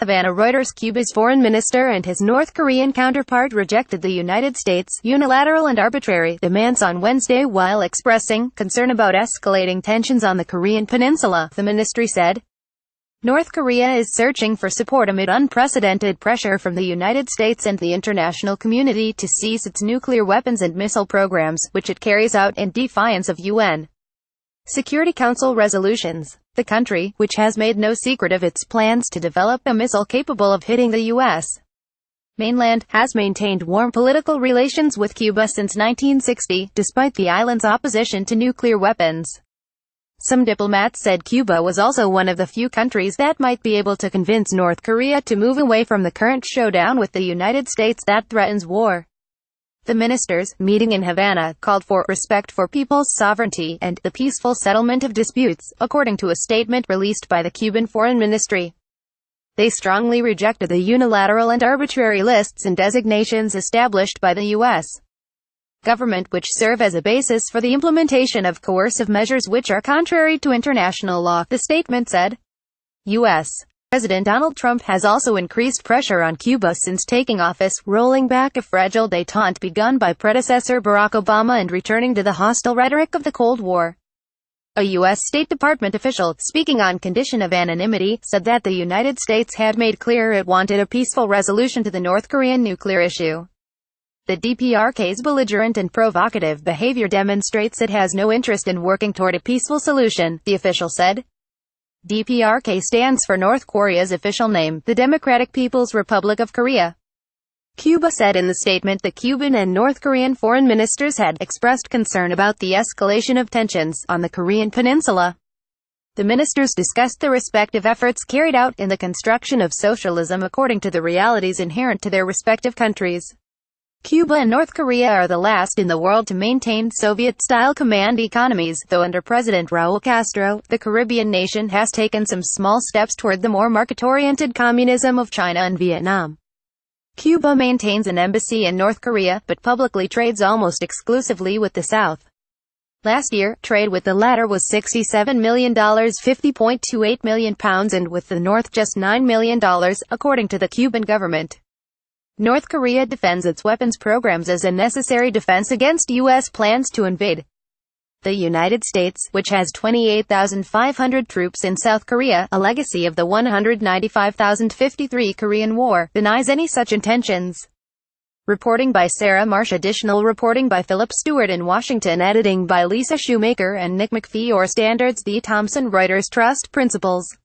HAVANA Reuters Cuba's foreign minister and his North Korean counterpart rejected the United States' unilateral and arbitrary demands on Wednesday while expressing concern about escalating tensions on the Korean peninsula, the ministry said. North Korea is searching for support amid unprecedented pressure from the United States and the international community to cease its nuclear weapons and missile programs, which it carries out in defiance of UN Security Council resolutions. The country, which has made no secret of its plans to develop a missile capable of hitting the U.S. mainland, has maintained warm political relations with Cuba since 1960, despite the island's opposition to nuclear weapons. Some diplomats said Cuba was also one of the few countries that might be able to convince North Korea to move away from the current showdown with the United States that threatens war. The ministers, meeting in Havana, called for respect for people's sovereignty and the peaceful settlement of disputes, according to a statement released by the Cuban Foreign Ministry. They strongly rejected the unilateral and arbitrary lists and designations established by the U.S. government which serve as a basis for the implementation of coercive measures which are contrary to international law, the statement said. U.S. President Donald Trump has also increased pressure on Cuba since taking office, rolling back a fragile détente begun by predecessor Barack Obama and returning to the hostile rhetoric of the Cold War. A U.S. State Department official, speaking on condition of anonymity, said that the United States had made clear it wanted a peaceful resolution to the North Korean nuclear issue. The DPRK's belligerent and provocative behavior demonstrates it has no interest in working toward a peaceful solution, the official said. DPRK stands for North Korea's official name, the Democratic People's Republic of Korea. Cuba said in the statement that Cuban and North Korean foreign ministers had expressed concern about the escalation of tensions on the Korean peninsula. The ministers discussed the respective efforts carried out in the construction of socialism according to the realities inherent to their respective countries. Cuba and North Korea are the last in the world to maintain Soviet-style command economies, though under President Raul Castro, the Caribbean nation has taken some small steps toward the more market-oriented communism of China and Vietnam. Cuba maintains an embassy in North Korea, but publicly trades almost exclusively with the South. Last year, trade with the latter was $67 million, £50.28 million, and with the North just $9 million, according to the Cuban government. North Korea defends its weapons programs as a necessary defense against U.S. plans to invade. The United States, which has 28,500 troops in South Korea, a legacy of the 195,053 Korean War, denies any such intentions. Reporting by Sarah Marsh. Additional reporting by Philip Stewart in Washington. Editing by Lisa Shoemaker and Nick McPhee. Or Standards. The Thomson Reuters Trust Principles.